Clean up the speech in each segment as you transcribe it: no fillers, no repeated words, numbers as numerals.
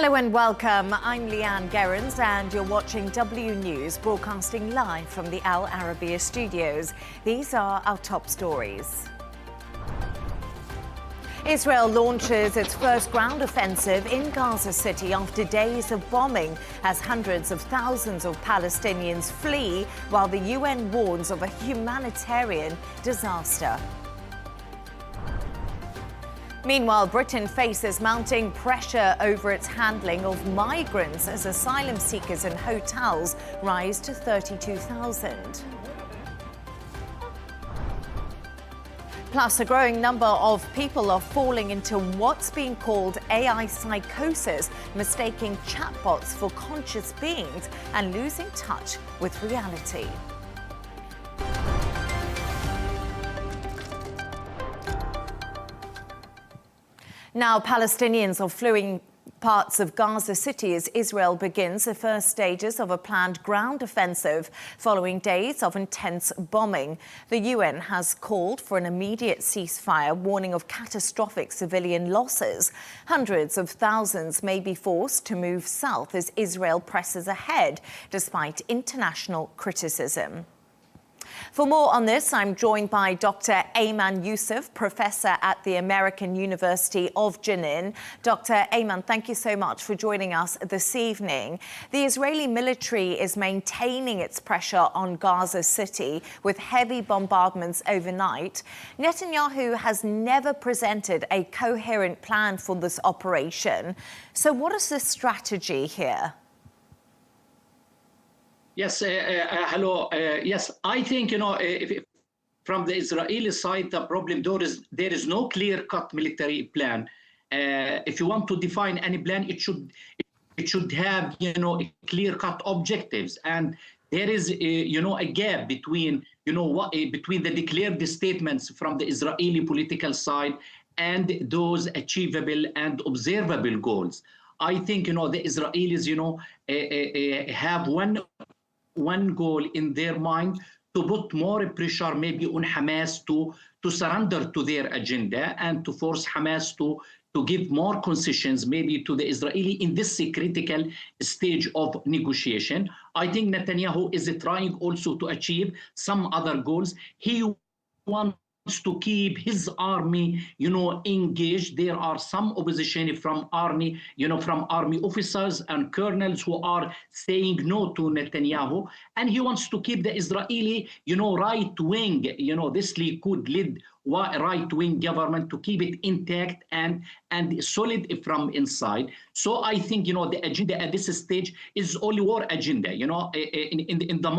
Hello and welcome. I'm Leigh-Ann Gerrans and you're watching W News, broadcasting live from the Al Arabiya studios. These are our top stories. Israel launches its first ground offensive in Gaza City after days of bombing as hundreds of thousands of Palestinians flee while the UN warns of a humanitarian disaster. Meanwhile, Britain faces mounting pressure over its handling of migrants as asylum seekers in hotels rise to 32,000. Plus, a growing number of people are falling into what's being called AI psychosis, mistaking chatbots for conscious beings and losing touch with reality. Now, Palestinians are fleeing parts of Gaza City as Israel begins the first stages of a planned ground offensive following days of intense bombing. The UN has called for an immediate ceasefire, warning of catastrophic civilian losses. Hundreds of thousands may be forced to move south as Israel presses ahead, despite international criticism. For more on this, I'm joined by Dr. Ayman Youssef, professor at the American University of Jenin. Dr. Ayman, thank you so much for joining us this evening. The Israeli military is maintaining its pressure on Gaza City with heavy bombardments overnight. Netanyahu has never presented a coherent plan for this operation. So what is the strategy here? Yes, hello. Yes, I think, if from the Israeli side, the problem there is no clear-cut military plan. If you want to define any plan, it should have, clear-cut objectives. And there is, a gap between, between the declared statements from the Israeli political side and those achievable and observable goals. I think, the Israelis, have one goal in their mind, to put more pressure maybe on Hamas to surrender to their agenda and to force Hamas to give more concessions maybe to the Israeli in this critical stage of negotiation. I think Netanyahu is trying also to achieve some other goals. He wants to keep his army, engaged. There are some opposition from army, from army officers and colonels who are saying no to Netanyahu. And he wants to keep the Israeli, right wing, this Likud-led right-wing government, to keep it intact and solid from inside. So I think, the agenda at this stage is only war agenda, in the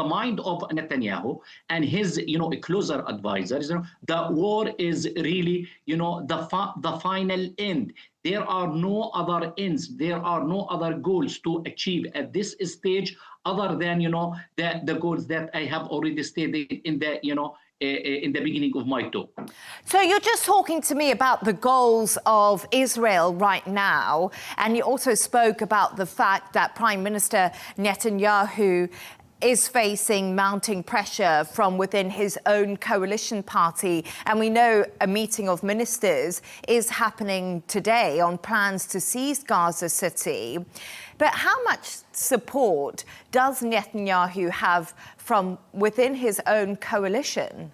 mind of Netanyahu and his, closer advisors. The war is really, the final end. There are no other ends. There are no other goals to achieve at this stage other than, the goals that I have already stated in the, in the beginning of my talk. So you're just talking to me about the goals of Israel right now, and you also spoke about the fact that Prime Minister Netanyahu is facing mounting pressure from within his own coalition party. And we know a meeting of ministers is happening today on plans to seize Gaza City. But how much support does Netanyahu have from within his own coalition?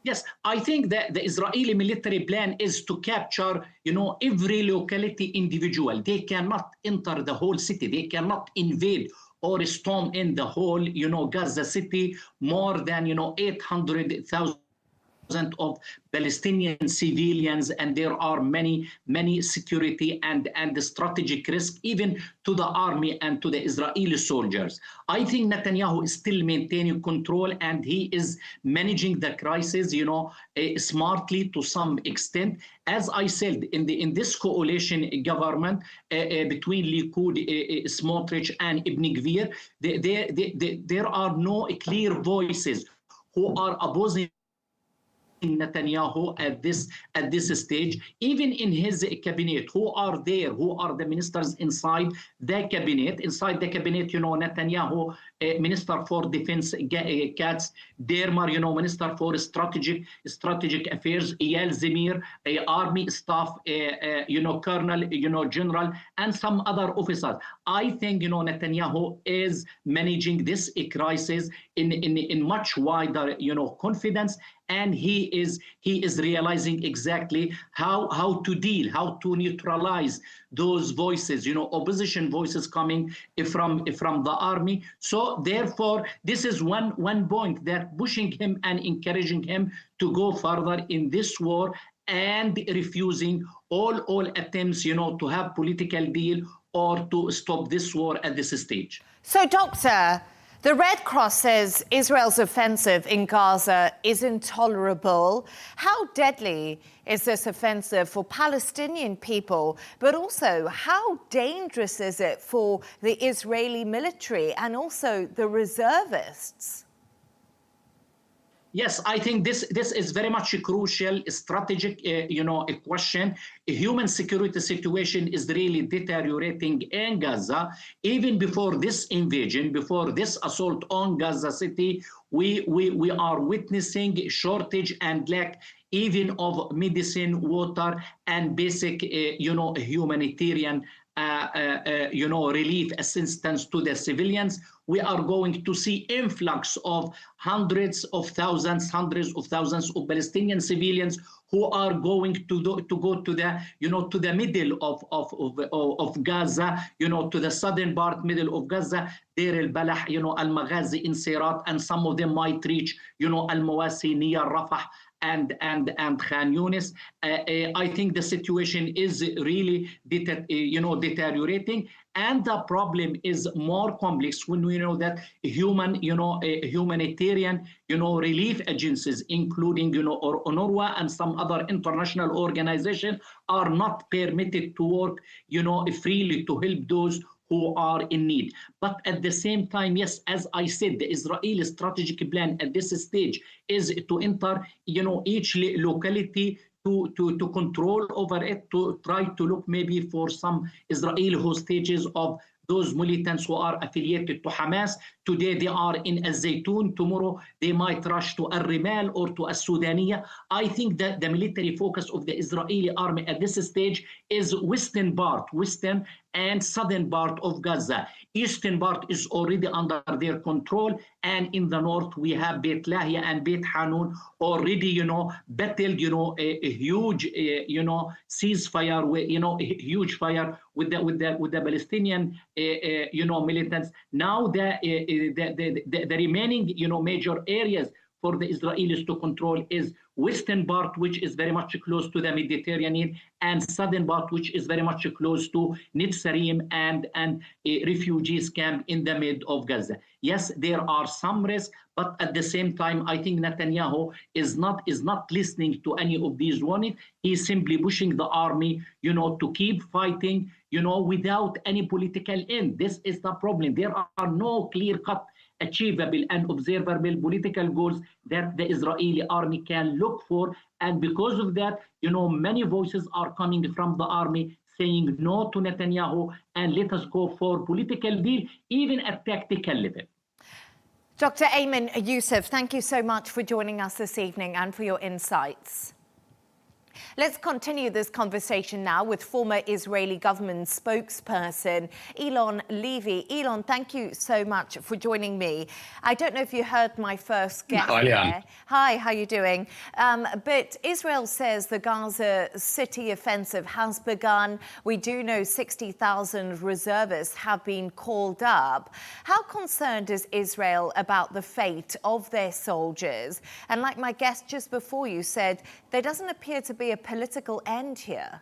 Yes, I think that the Israeli military plan is to capture, every locality individual. They cannot enter the whole city. They cannot invade or storm in the whole, Gaza City. More than, 800,000 of Palestinian civilians, and there are many security and strategic risk even to the army and to the Israeli soldiers. I think Netanyahu is still maintaining control, and he is managing the crisis, smartly to some extent. As I said, in this coalition government between Likud, Smotrich, and Ibn Gvir, there are no clear voices who are opposing Netanyahu at this stage, even in his cabinet, who are there, who are the ministers inside the cabinet. Inside the cabinet, Netanyahu, Minister for Defense, Katz, Dermer, Minister for Strategic Affairs, Eyal Zemir, Army Staff, Colonel, General, and some other officers. I think, Netanyahu is managing this crisis in much wider, confidence, and he is realizing exactly how to neutralize those voices, opposition voices coming from the army. So therefore, this is one point that pushing him and encouraging him to go further in this war and refusing all attempts, to have political deal or to stop this war at this stage. So, Doctor, the Red Cross says Israel's offensive in Gaza is intolerable. How deadly is this offensive for Palestinian people? But also, how dangerous is it for the Israeli military and also the reservists? Yes, I think this is very much a crucial strategic, a question. A human security situation is really deteriorating in Gaza. Even before this invasion, before this assault on Gaza City, we are witnessing shortage and lack even of medicine, water, and basic, humanitarian relief assistance to the civilians. We are going to see influx of hundreds of thousands of Palestinian civilians who are going to go to the middle of Gaza, to the southern part, middle of Gaza, Deir al-Balah, al-Maghazi in Sirat, and some of them might reach, al-Mawasi near Rafah and Khan Yunis. I think the situation is really deteriorating, and the problem is more complex when we know that humanitarian, relief agencies, including, UNRWA and some other international organizations, are not permitted to work, freely to help those who are in need. But at the same time, yes, as I said, the Israeli strategic plan at this stage is to enter, each locality to control over it, to try to look maybe for some Israeli hostages of those militants who are affiliated to Hamas. Today they are in Al-Zaytun. Tomorrow they might rush to Al-Rimal or to Al-Sudaniya. I think that the military focus of the Israeli army at this stage is western and southern part of Gaza. Eastern part is already under their control, and in the north we have Beit Lahia and Beit Hanun already, battled, a huge, ceasefire, a huge fire with the Palestinian, militants. Now the remaining, major areas for the Israelis to control is western part, which is very much close to the Mediterranean, and southern part, which is very much close to Netzarim and a refugees camp in the mid of Gaza. Yes, there are some risks, but at the same time, I think Netanyahu is not listening to any of these warnings. He's simply pushing the army, to keep fighting, without any political end. This is the problem. There are no clear-cut, achievable and observable political goals that the Israeli army can look for. And because of that, many voices are coming from the army saying no to Netanyahu and let us go for political deal, even at tactical level. Dr. Ayman Youssef, thank you so much for joining us this evening and for your insights. Let's continue this conversation now with former Israeli government spokesperson Eylon Levy. Eylon, thank you so much for joining me. I don't know if you heard my first guest there. Hi, how are you doing? But Israel says the Gaza City offensive has begun. We do know 60,000 reservists have been called up. How concerned is Israel about the fate of their soldiers? And like my guest just before you said, there doesn't appear to be a political end here.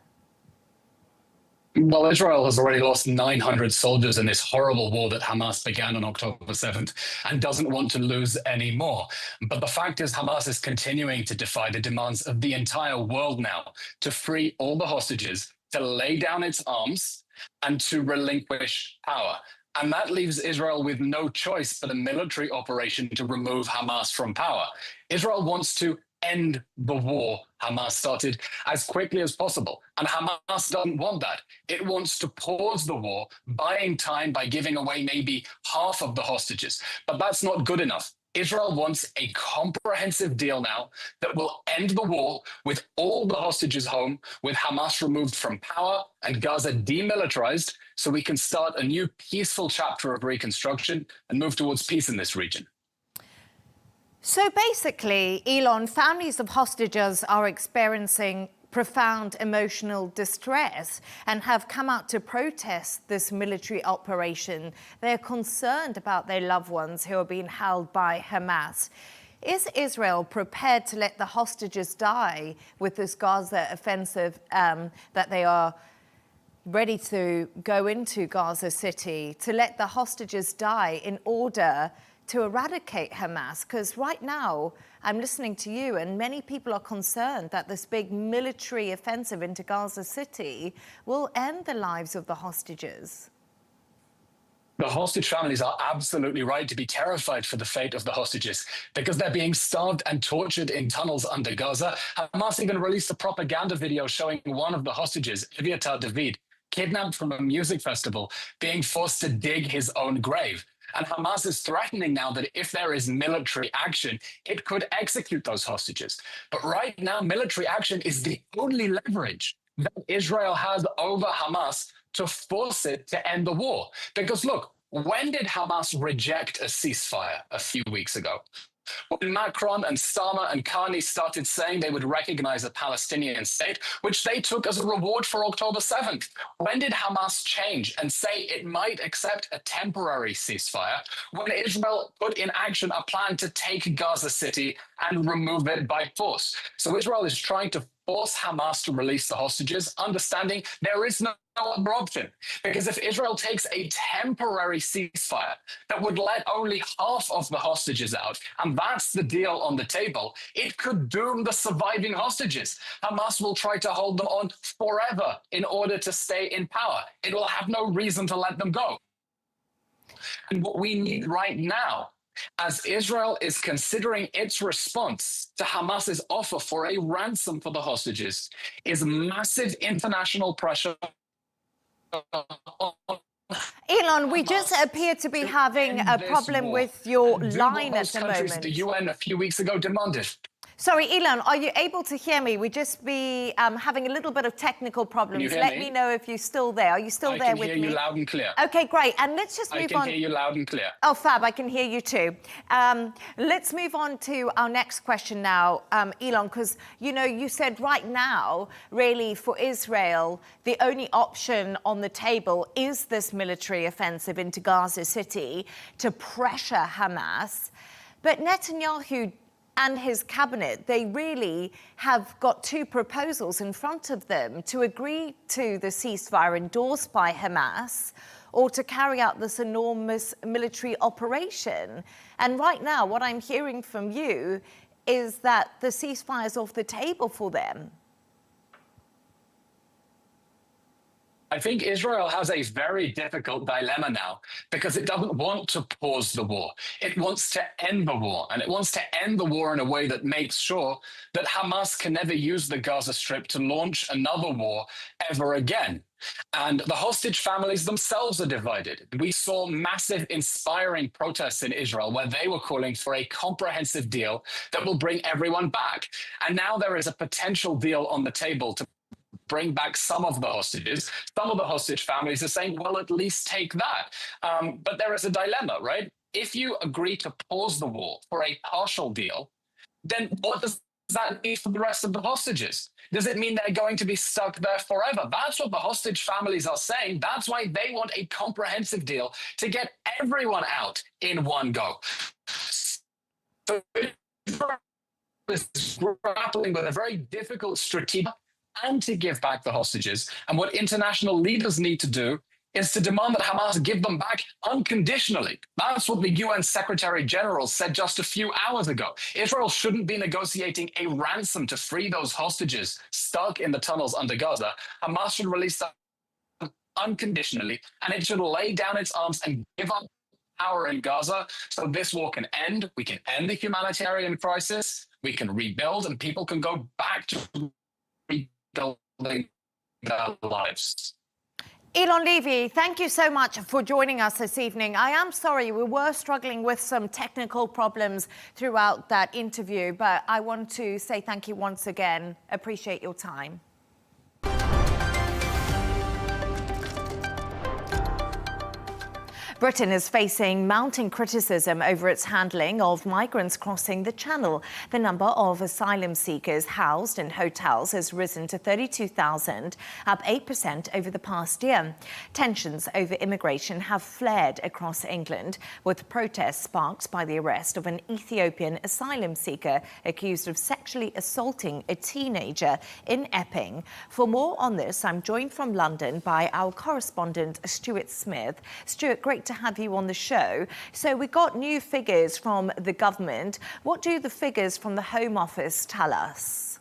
Well, Israel has already lost 900 soldiers in this horrible war that Hamas began on October 7th and doesn't want to lose any more. But the fact is Hamas is continuing to defy the demands of the entire world now to free all the hostages, to lay down its arms, and to relinquish power. And that leaves Israel with no choice but a military operation to remove Hamas from power. Israel wants to end the war Hamas started as quickly as possible. And Hamas doesn't want that. It wants to pause the war, buying time by giving away maybe half of the hostages. But that's not good enough. Israel wants a comprehensive deal now that will end the war with all the hostages home, with Hamas removed from power and Gaza demilitarized, so we can start a new peaceful chapter of reconstruction and move towards peace in this region. So basically, Elon, families of hostages are experiencing profound emotional distress and have come out to protest this military operation. They're concerned about their loved ones who are being held by Hamas. Is Israel prepared to let the hostages die with this Gaza offensive that they are ready to go into Gaza City, to let the hostages die in order to eradicate Hamas? Because right now, I'm listening to you, and many people are concerned that this big military offensive into Gaza City will end the lives of the hostages. The hostage families are absolutely right to be terrified for the fate of the hostages because they're being starved and tortured in tunnels under Gaza. Hamas even released a propaganda video showing one of the hostages, Aviatar David, kidnapped from a music festival, being forced to dig his own grave. And Hamas is threatening now that if there is military action, it could execute those hostages. But right now, military action is the only leverage that Israel has over Hamas to force it to end the war. Because look, when did Hamas reject a ceasefire a few weeks ago? When Macron and Starmer and Carney started saying they would recognize a Palestinian state, which they took as a reward for October 7th. When did Hamas change and say it might accept a temporary ceasefire when Israel put in action a plan to take Gaza City and remove it by force? So Israel is trying to force Hamas to release the hostages, understanding there is no other option. Because if Israel takes a temporary ceasefire that would let only half of the hostages out, and that's the deal on the table, it could doom the surviving hostages. Hamas will try to hold them on forever in order to stay in power. It will have no reason to let them go. And what we need right now, as Israel is considering its response to Hamas's offer for a ransom for the hostages, is massive international pressure. Elon, we just appear to be having a problem with your line at the moment. The UN a few weeks ago demanded. Sorry, Elon, are you able to hear me? We just be having a little bit of technical problems. Let me know if you're still there. Are you still there with me? I can hear you loud and clear. Okay, great. And let's just move on. I can hear you loud and clear. Oh, fab. I can hear you too. Let's move on to our next question now, Elon, because, you know, you said right now, really, for Israel, the only option on the table is this military offensive into Gaza City to pressure Hamas. But Netanyahu and his cabinet, they really have got two proposals in front of them: to agree to the ceasefire endorsed by Hamas or to carry out this enormous military operation. And right now, what I'm hearing from you is that the ceasefire is off the table for them. I think Israel has a very difficult dilemma now because it doesn't want to pause the war. It wants to end the war, and it wants to end the war in a way that makes sure that Hamas can never use the Gaza Strip to launch another war ever again. And the hostage families themselves are divided. We saw massive, inspiring protests in Israel where they were calling for a comprehensive deal that will bring everyone back. And now there is a potential deal on the table to bring back some of the hostages. Some of the hostage families are saying, well, at least take that. But there is a dilemma, right? If you agree to pause the war for a partial deal, then what does that mean for the rest of the hostages? Does it mean they're going to be stuck there forever? That's what the hostage families are saying. That's why they want a comprehensive deal to get everyone out in one go. So Israel is grappling with a very difficult strategic and to give back the hostages. And what international leaders need to do is to demand that Hamas give them back unconditionally. That's what the UN Secretary General said just a few hours ago. Israel shouldn't be negotiating a ransom to free those hostages stuck in the tunnels under Gaza. Hamas should release them unconditionally, and it should lay down its arms and give up power in Gaza so this war can end. We can end the humanitarian crisis. we can rebuild, and people can go back to rebuilding their lives. Elon Levy, thank you so much for joining us this evening. I am sorry, we were struggling with some technical problems throughout that interview, but I want to say thank you once again. Appreciate your time. Britain is facing mounting criticism over its handling of migrants crossing the Channel. The number of asylum seekers housed in hotels has risen to 32,000, up 8% over the past year. Tensions over immigration have flared across England, with protests sparked by the arrest of an Ethiopian asylum seeker accused of sexually assaulting a teenager in Epping. For more on this, I'm joined from London by our correspondent, Stuart Smith. Stuart, great to have you on the show. So we got new figures from the government. What do the figures from the Home Office tell us?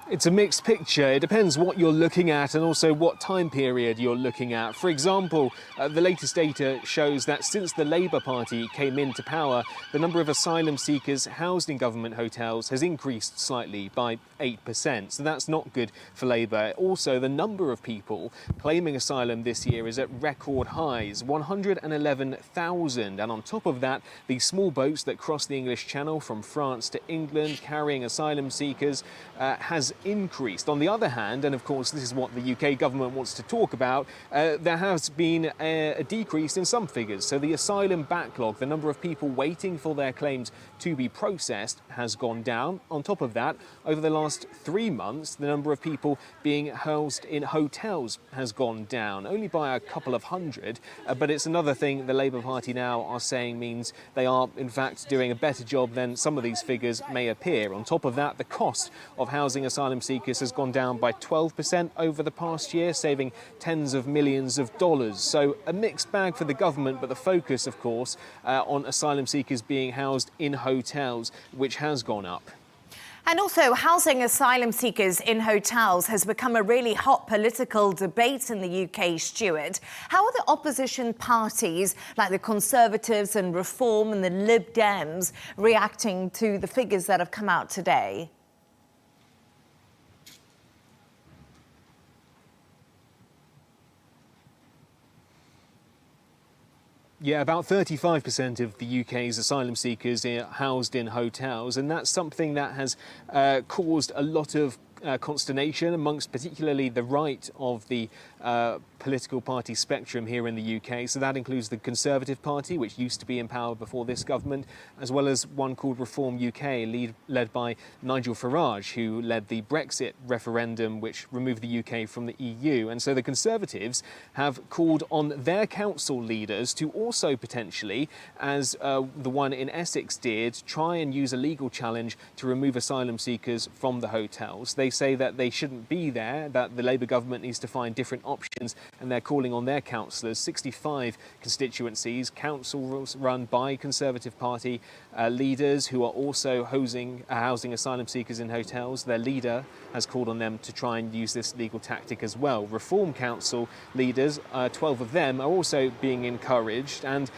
It's a mixed picture. It depends what you're looking at and also what time period you're looking at. For example, the latest data shows that since the Labour Party came into power, the number of asylum seekers housed in government hotels has increased slightly by 8%. So that's not good for Labour. Also, the number of people claiming asylum this year is at record highs, 111,000. And on top of that, the small boats that cross the English Channel from France to England carrying asylum seekers has increased. On the other hand, and of course this is what the UK government wants to talk about, there has been a decrease in some figures. So the asylum backlog, the number of people waiting for their claims to be processed, has gone down. On top of that, over the last 3 months, the number of people being housed in hotels has gone down, only by a couple of hundred. But it's another thing the Labour Party now are saying means they are in fact doing a better job than some of these figures may appear. On top of that, the cost of housing asylum seekers has gone down by 12% over the past year, saving tens of millions of dollars. So a mixed bag for the government, but the focus, of course, on asylum seekers being housed in hotels, which has gone up. And also, housing asylum seekers in hotels has become a really hot political debate in the UK, Stuart. How are the opposition parties, like the Conservatives and Reform and the Lib Dems, reacting to the figures that have come out today? Yeah, about 35% of the UK's asylum seekers are housed in hotels, and that's something that has caused a lot of consternation amongst particularly the right of the political party spectrum here in the UK. So that includes the Conservative Party, which used to be in power before this government, as well as one called Reform UK, led by Nigel Farage, who led the Brexit referendum, which removed the UK from the EU. And so the Conservatives have called on their council leaders to also potentially, as the one in Essex did, try and use a legal challenge to remove asylum seekers from the hotels. They say that they shouldn't be there, that the Labour government needs to find different options, and they're calling on their councillors, 65 constituencies, councils run by Conservative Party leaders who are also housing asylum seekers in hotels. Their leader has called on them to try and use this legal tactic as well. Reform Council leaders, 12 of them, are also being encouraged, and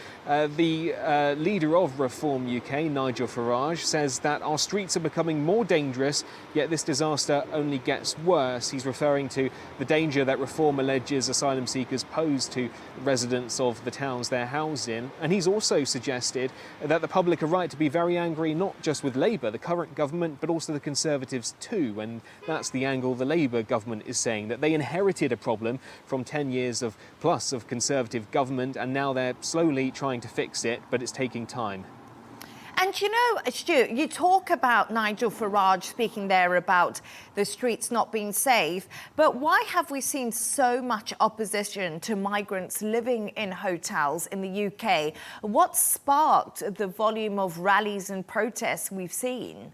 the leader of Reform UK, Nigel Farage, says that our streets are becoming more dangerous, yet this disaster only gets worse. He's referring to the danger that Reform alleges asylum seekers pose to residents of the towns they're housed in. And he's also suggested that the public are right to be very angry, not just with Labour, the current government, but also the Conservatives too. And that's the angle the Labour government is saying, that they inherited a problem from 10 years of Conservative government, and now they're slowly trying to fix it, but it's taking time. And you know, Stu, you talk about Nigel Farage speaking there about the streets not being safe, but why have we seen so much opposition to migrants living in hotels in the UK? What sparked the volume of rallies and protests we've seen?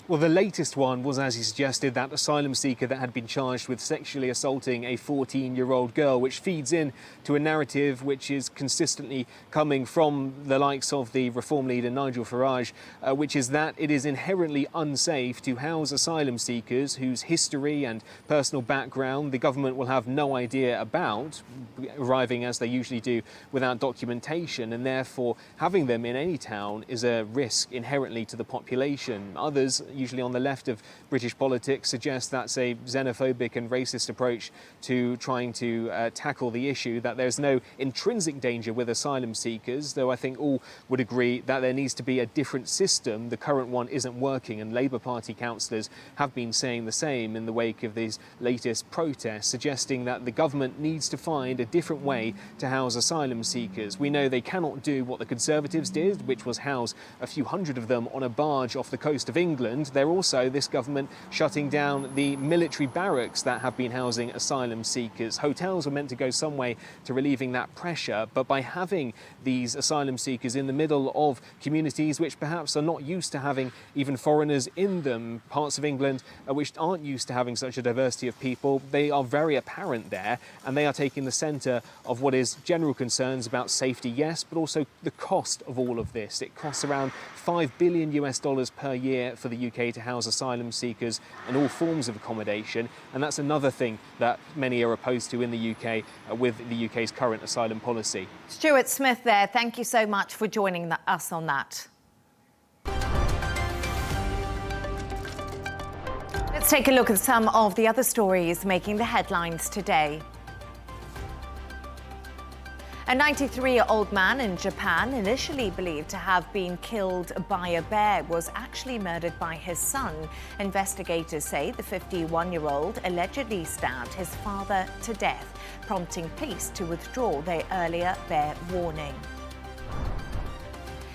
Well, the latest one was, as he suggested, that asylum seeker that had been charged with sexually assaulting a 14-year-old girl, which feeds in to a narrative which is consistently coming from the likes of the Reform leader Nigel Farage, which is that it is inherently unsafe to house asylum seekers whose history and personal background the government will have no idea about, arriving as they usually do without documentation, and therefore having them in any town is a risk inherently to the population. Others, usually on the left of British politics, suggest that's a xenophobic and racist approach to trying to tackle the issue, that there's no intrinsic danger with asylum seekers, though I think all would agree that there needs to be a different system. The current one isn't working, and Labour Party councillors have been saying the same in the wake of these latest protests, suggesting that the government needs to find a different way to house asylum seekers. We know they cannot do what the Conservatives did, which was house a few hundred of them on a barge off the coast of England. They're also, this government, shutting down the military barracks that have been housing asylum seekers. Hotels were meant to go some way to relieving that pressure, but by having these asylum seekers in the middle of communities which perhaps are not used to having even foreigners in them, parts of England which aren't used to having such a diversity of people, they are very apparent there, and they are taking the centre of what is general concerns about safety, yes, but also the cost of all of this. It costs around $5 billion per year for the UK to house asylum seekers and all forms of accommodation, and that's another thing that many are opposed to in the UK with the UK's current asylum policy. Stuart Smith there, thank you so much for joining us on that. Let's take a look at some of the other stories making the headlines today. A 93-year-old man in Japan, initially believed to have been killed by a bear, was actually murdered by his son. Investigators say the 51-year-old allegedly stabbed his father to death, prompting police to withdraw their earlier bear warning.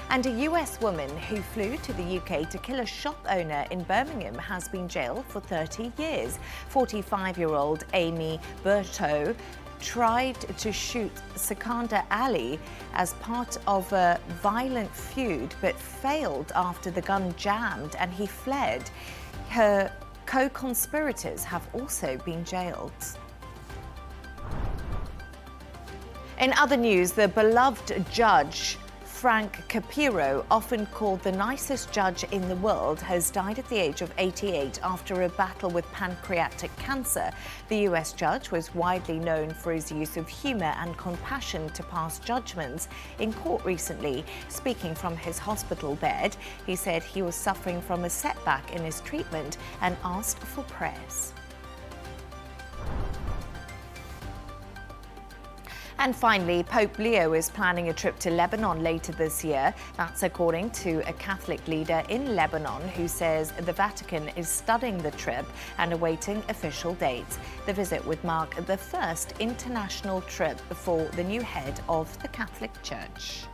And a US woman who flew to the UK to kill a shop owner in Birmingham has been jailed for 30 years. 45-year-old Amy Berto tried to shoot Sikandar Ali as part of a violent feud, but failed after the gun jammed and he fled. Her co-conspirators have also been jailed. In other news, the beloved judge Frank Capiro, often called the nicest judge in the world, has died at the age of 88 after a battle with pancreatic cancer. The US judge was widely known for his use of humor and compassion to pass judgments. In court recently, speaking from his hospital bed, he said he was suffering from a setback in his treatment and asked for prayers. And finally, Pope Leo is planning a trip to Lebanon later this year. That's according to a Catholic leader in Lebanon who says the Vatican is studying the trip and awaiting official dates. The visit would mark the first international trip for the new head of the Catholic Church.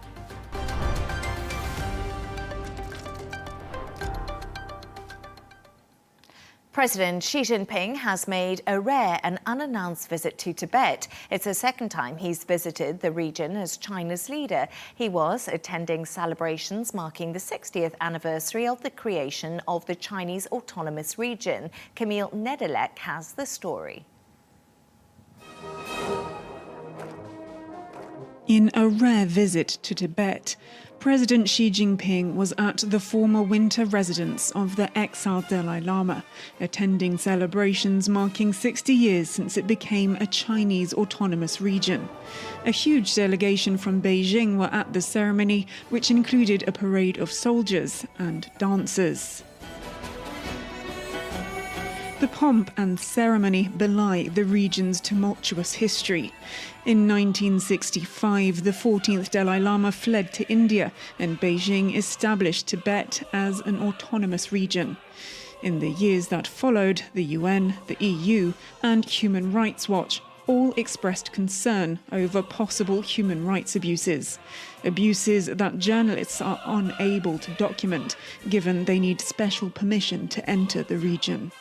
President Xi Jinping has made a rare and unannounced visit to Tibet. It's the second time he's visited the region as China's leader. He was attending celebrations marking the 60th anniversary of the creation of the Chinese Autonomous Region. Camille Nedelec has the story. In a rare visit to Tibet, President Xi Jinping was at the former winter residence of the exiled Dalai Lama, attending celebrations marking 60 years since it became a Chinese autonomous region. A huge delegation from Beijing were at the ceremony, which included a parade of soldiers and dancers. The pomp and ceremony belie the region's tumultuous history. In 1965, the 14th Dalai Lama fled to India, and Beijing established Tibet as an autonomous region. In the years that followed, the UN, the EU, and Human Rights Watch all expressed concern over possible human rights abuses. Abuses that journalists are unable to document, given they need special permission to enter the region.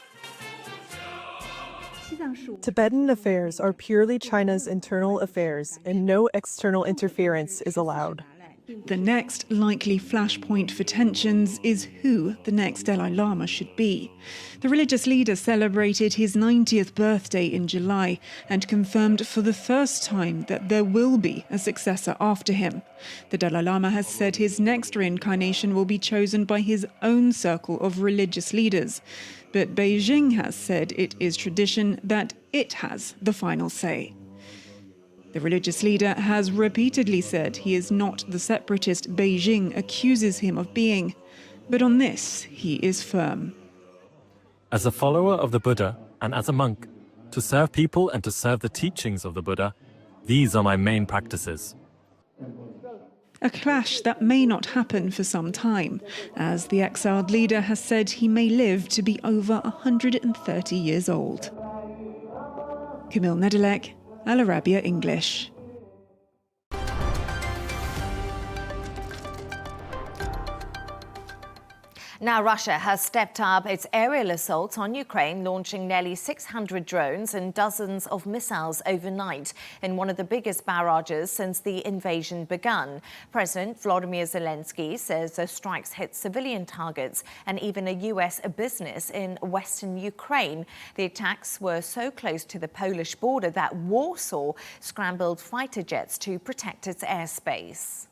Tibetan affairs are purely China's internal affairs, and no external interference is allowed. The next likely flashpoint for tensions is who the next Dalai Lama should be. The religious leader celebrated his 90th birthday in July and confirmed for the first time that there will be a successor after him. The Dalai Lama has said his next reincarnation will be chosen by his own circle of religious leaders. But Beijing has said it is tradition that it has the final say. The religious leader has repeatedly said he is not the separatist Beijing accuses him of being. But on this, he is firm. As a follower of the Buddha and as a monk, to serve people and to serve the teachings of the Buddha, these are my main practices. A clash that may not happen for some time, as the exiled leader has said he may live to be over 130 years old. Camille Nedelec, Al Arabiya English. Now, Russia has stepped up its aerial assaults on Ukraine, launching nearly 600 drones and dozens of missiles overnight in one of the biggest barrages since the invasion began. President Volodymyr Zelensky says the strikes hit civilian targets and even a U.S. business in western Ukraine. The attacks were so close to the Polish border that Warsaw scrambled fighter jets to protect its airspace.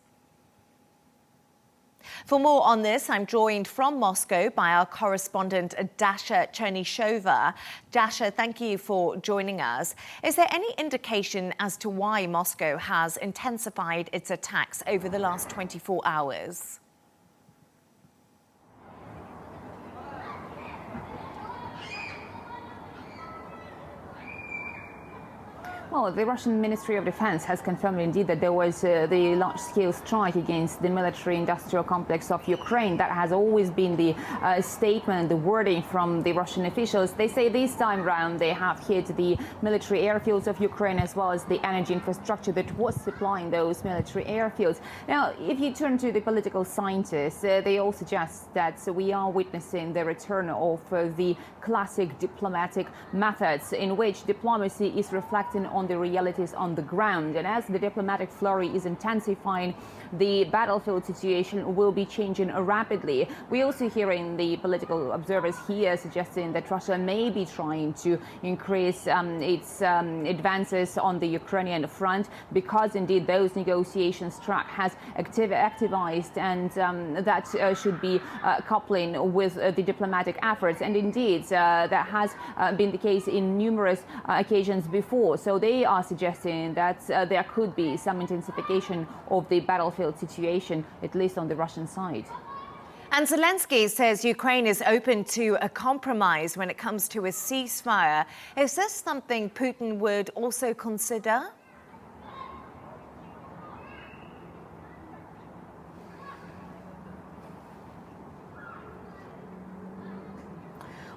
For more on this, I'm joined from Moscow by our correspondent Dasha Chernyshova. Dasha, thank you for joining us. Is there any indication as to why Moscow has intensified its attacks over the last 24 hours? Well, the Russian Ministry of Defense has confirmed indeed that there was the large-scale strike against the military-industrial complex of Ukraine. That has always been the statement, the wording from the Russian officials. They say this time round they have hit the military airfields of Ukraine as well as the energy infrastructure that was supplying those military airfields. Now, if you turn to the political scientists, they all suggest that we are witnessing the return of the classic diplomatic methods in which diplomacy is reflecting on the realities on the ground. And as the diplomatic flurry is intensifying, the battlefield situation will be changing rapidly. We also hearing the political observers here suggesting that Russia may be trying to increase its advances on the Ukrainian front because indeed those negotiations track has activized, and that should be coupling with the diplomatic efforts. And indeed that has been the case in numerous occasions before. So they are suggesting that there could be some intensification of the battlefield situation, at least on the Russian side. And Zelensky says Ukraine is open to a compromise when it comes to a ceasefire. Is this something Putin would also consider?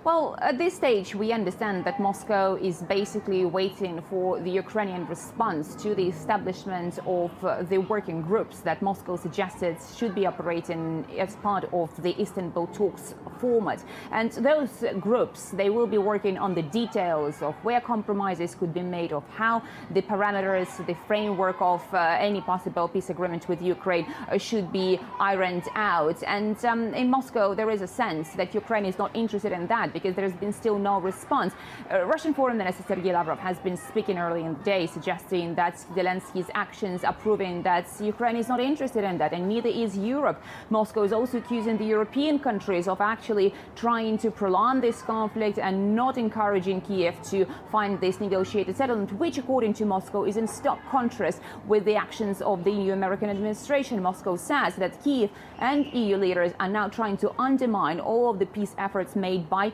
Well, at this stage, we understand that Moscow is basically waiting for the Ukrainian response to the establishment of the working groups that Moscow suggested should be operating as part of the Istanbul talks format. And those groups, they will be working on the details of where compromises could be made, of how the parameters, the framework of any possible peace agreement with Ukraine should be ironed out. And in Moscow, there is a sense that Ukraine is not interested in that, because there has been still no response. Russian Foreign Minister Sergei Lavrov has been speaking early in the day, suggesting that Zelensky's actions are proving that Ukraine is not interested in that, and neither is Europe. Moscow is also accusing the European countries of actually trying to prolong this conflict and not encouraging Kiev to find this negotiated settlement, which, according to Moscow, is in stark contrast with the actions of the new American administration. Moscow says that Kiev and EU leaders are now trying to undermine all of the peace efforts made by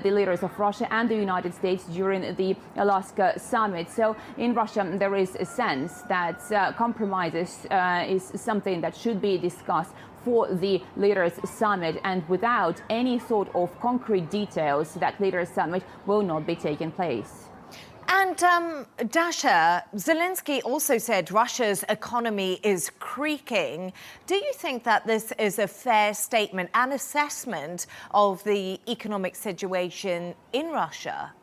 the leaders of Russia and the United States during the Alaska summit. So in Russia, there is a sense that compromises is something that should be discussed for the leaders summit, and without any sort of concrete details, that leaders summit will not be taking place. And Dasha, Zelensky also said Russia's economy is creaking. Do you think that this is a fair statement and assessment of the economic situation in Russia?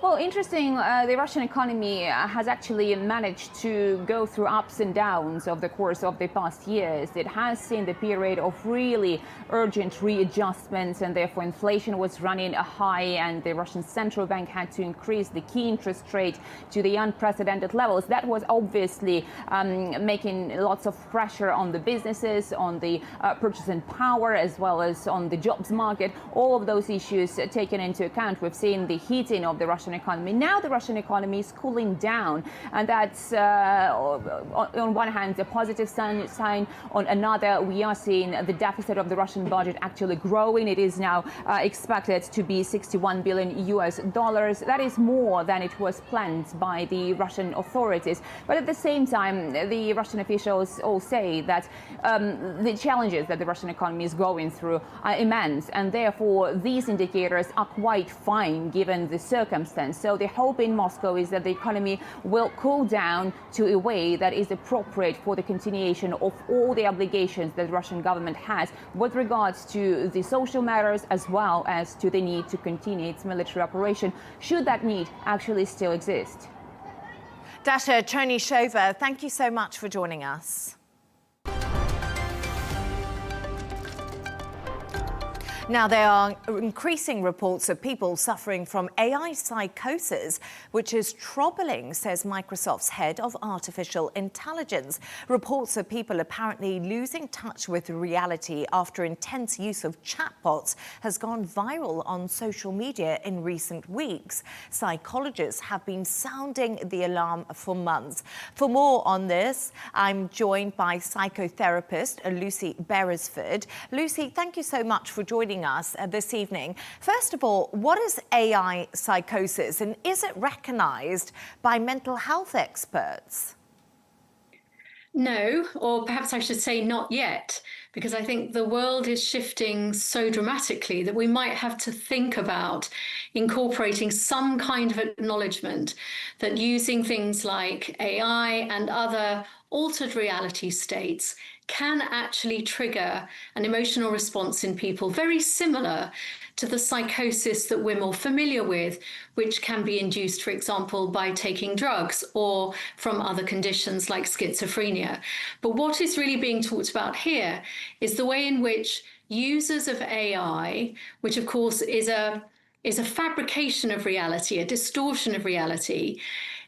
Well, interesting, the Russian economy has actually managed to go through ups and downs over the course of the past years. It has seen the period of really urgent readjustments, and therefore inflation was running high, and the Russian central bank had to increase the key interest rate to the unprecedented levels. That was obviously making lots of pressure on the businesses, on the purchasing power, as well as on the jobs market. All of those issues taken into account, we've seen the heating of the Russian economy. Now the Russian economy is cooling down, and that's on one hand a positive sign. On another, we are seeing the deficit of the Russian budget actually growing. It is now expected to be $61 billion US. That is more than it was planned by the Russian authorities. But at the same time, the Russian officials all say that the challenges that the Russian economy is going through are immense, and therefore these indicators are quite fine given the circumstance. So the hope in Moscow is that the economy will cool down to a way that is appropriate for the continuation of all the obligations that the Russian government has with regards to the social matters, as well as to the need to continue its military operation, should that need actually still exist. Dasha Chonyshova, thank you so much for joining us. Now, there are increasing reports of people suffering from AI psychosis, which is troubling, says Microsoft's head of artificial intelligence. Reports of people apparently losing touch with reality after intense use of chatbots has gone viral on social media in recent weeks. Psychologists have been sounding the alarm for months. For more on this, I'm joined by psychotherapist Lucy Beresford. Lucy, thank you so much for joining us this evening. First of all, what is AI psychosis, and is it recognised by mental health experts? No, or perhaps I should say not yet, because I think the world is shifting so dramatically that we might have to think about incorporating some kind of acknowledgement that using things like AI and other altered reality states can actually trigger an emotional response in people very similar to the psychosis that we're more familiar with, which can be induced, for example, by taking drugs or from other conditions like schizophrenia. But what is really being talked about here is the way in which users of AI, which of course is a fabrication of reality, a distortion of reality,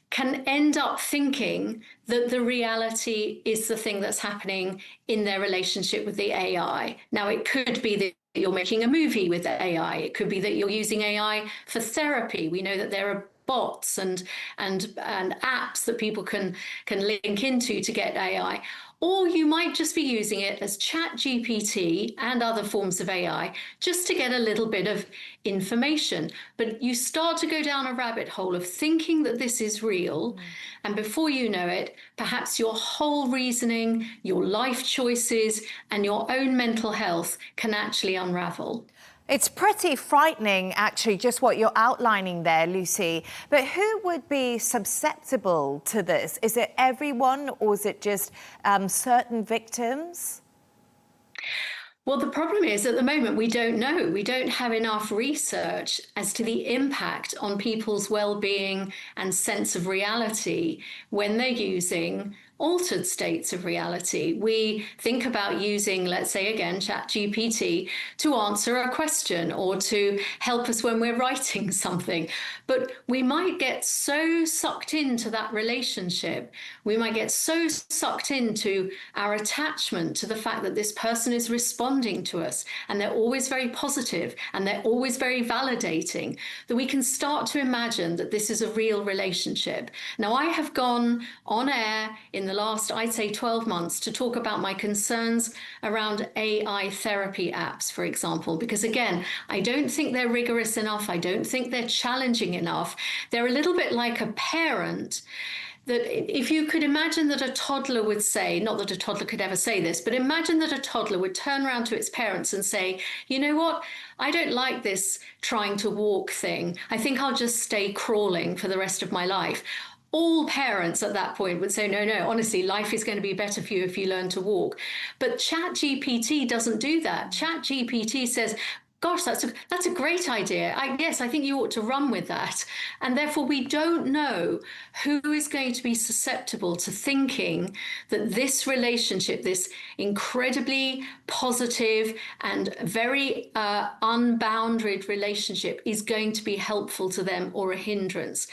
can end up thinking that the reality is the thing that's happening in their relationship with the AI. Now, it could be that you're making a movie with the AI. It could be that you're using AI for therapy. We know that there are bots and apps that people can link into to get AI. Or you might just be using it as ChatGPT and other forms of AI just to get a little bit of information. But you start to go down a rabbit hole of thinking that this is real. And before you know it, perhaps your whole reasoning, your life choices, and your own mental health can actually unravel. It's pretty frightening, actually, just what you're outlining there, Lucy. But who would be susceptible to this? Is it everyone, or is it just certain victims? Well, the problem is at the moment we don't know. We don't have enough research as to the impact on people's well-being and sense of reality when they're using altered states of reality. We think about using, let's say again, ChatGPT to answer a question or to help us when we're writing something. But we might get so sucked into that relationship, we might get so sucked into our attachment to the fact that this person is responding to us and they're always very positive and they're always very validating, that we can start to imagine that this is a real relationship. Now, I have gone on air in the last, I'd say, 12 months to talk about my concerns around AI therapy apps, for example, because again, I don't think they're rigorous enough. I don't think they're challenging enough. They're a little bit like a parent that if you could imagine that a toddler would say, not that a toddler could ever say this, but imagine that a toddler would turn around to its parents and say, you know what, I don't like this trying to walk thing. I think I'll just stay crawling for the rest of my life. All parents at that point would say, no, honestly, life is going to be better for you if you learn to walk. But ChatGPT doesn't do that. ChatGPT says, gosh, that's a great idea. Yes, I think you ought to run with that. And therefore, we don't know who is going to be susceptible to thinking that this relationship, this incredibly positive and very unbounded relationship, is going to be helpful to them or a hindrance.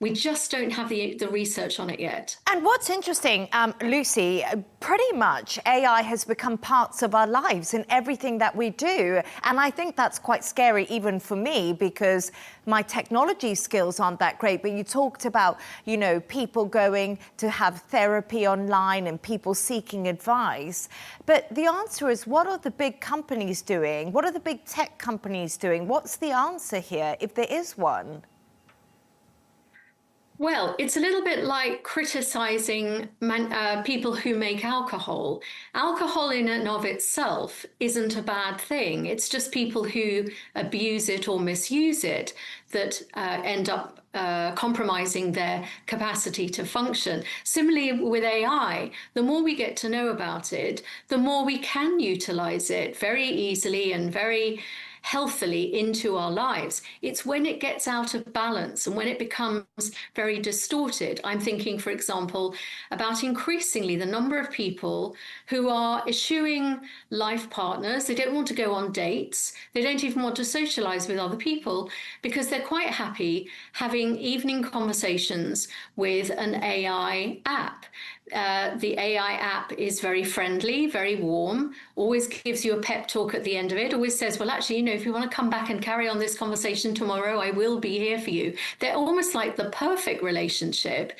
We just don't have the research on it yet. And what's interesting, Lucy, pretty much AI has become parts of our lives in everything that we do. And I think that's quite scary even for me, because my technology skills aren't that great. But you talked about, you know, people going to have therapy online and people seeking advice. But the answer is, what are the big companies doing? What are the big tech companies doing? What's the answer here, if there is one? Well, it's a little bit like criticizing people who make alcohol. Alcohol in and of itself isn't a bad thing. It's just people who abuse it or misuse it that end up compromising their capacity to function. Similarly with AI, the more we get to know about it, the more we can utilize it very easily and very healthily into our lives. It's when it gets out of balance and when it becomes very distorted. I'm thinking, for example, about increasingly the number of people who are eschewing life partners. They don't want to go on dates. They don't even want to socialize with other people because they're quite happy having evening conversations with an AI app. The AI app is very friendly, very warm, always gives you a pep talk at the end of it, always says, well, actually, you know, if you want to come back and carry on this conversation tomorrow, I will be here for you. They're almost like the perfect relationship,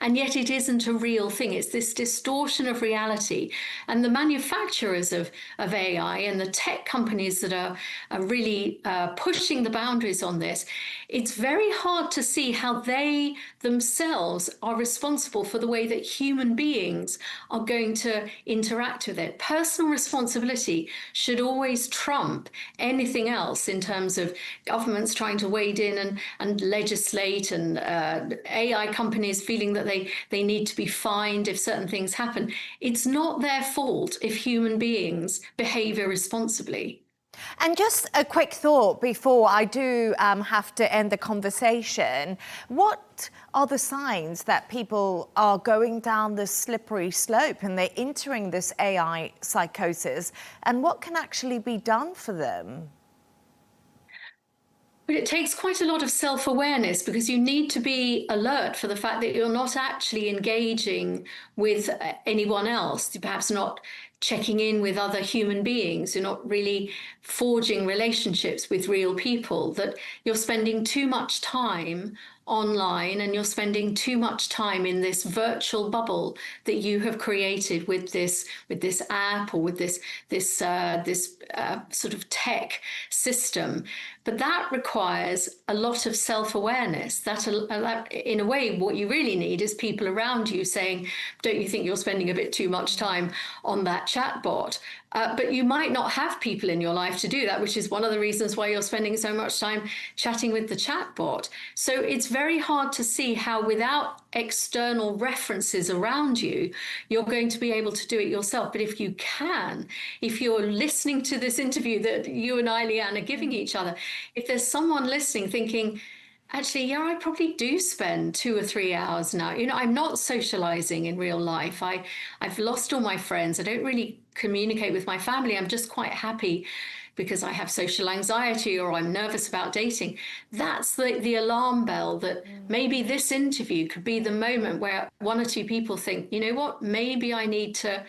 and yet it isn't a real thing. It's this distortion of reality. And the manufacturers of AI and the tech companies that are really pushing the boundaries on this, it's very hard to see how they themselves are responsible for the way that human beings are going to interact with it. Personal responsibility should always trump anything else in terms of governments trying to wade in and legislate, and AI companies feeling that they need to be fined if certain things happen. It's not their fault if human beings behave irresponsibly. And just a quick thought before I do have to end the conversation. What are the signs that people are going down this slippery slope and they're entering this AI psychosis? And what can actually be done for them? But it takes quite a lot of self-awareness, because you need to be alert for the fact that you're not actually engaging with anyone else, perhaps not checking in with other human beings, you're not really forging relationships with real people, that you're spending too much time online and you're spending too much time in this virtual bubble that you have created with this app or with this sort of tech system. But that requires a lot of self-awareness. That, in a way, what you really need is people around you saying, don't you think you're spending a bit too much time on that chatbot? But you might not have people in your life to do that, which is one of the reasons why you're spending so much time chatting with the chatbot. So it's very hard to see how, without external references around you, you're going to be able to do it yourself. But if you can, if you're listening to this interview that you and I, Leigh-Ann, are giving each other, if there's someone listening thinking, actually, yeah, I probably do spend 2 or 3 hours now. You know, I'm not socializing in real life. I've lost all my friends. I don't really communicate with my family. I'm just quite happy because I have social anxiety or I'm nervous about dating. That's the alarm bell that maybe this interview could be the moment where 1 or 2 people think, you know what, maybe I need to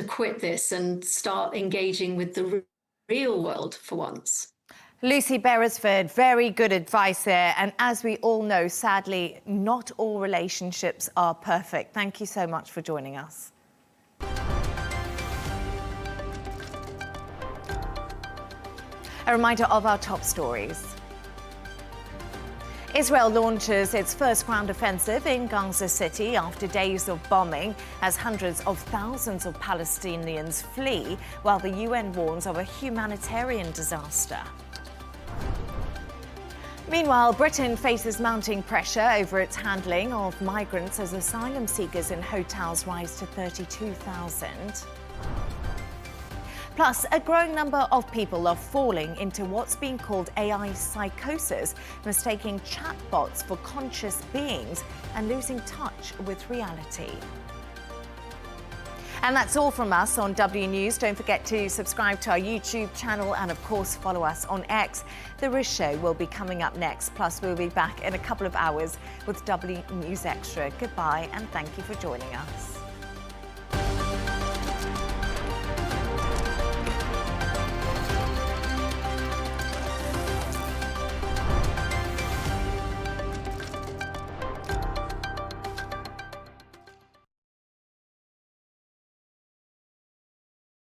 quit this and start engaging with the real world for once. Lucy Beresford, very good advice there. And as we all know, sadly, not all relationships are perfect. Thank you so much for joining us. A reminder of our top stories. Israel launches its first ground offensive in Gaza City after days of bombing, as hundreds of thousands of Palestinians flee, while the UN warns of a humanitarian disaster. Meanwhile, Britain faces mounting pressure over its handling of migrants as asylum seekers in hotels rise to 32,000. Plus, a growing number of people are falling into what's being called AI psychosis, mistaking chatbots for conscious beings and losing touch with reality. And that's all from us on W News. Don't forget to subscribe to our YouTube channel and, of course, follow us on X. The Rish Show will be coming up next. Plus, we'll be back in a couple of hours with W News Extra. Goodbye and thank you for joining us.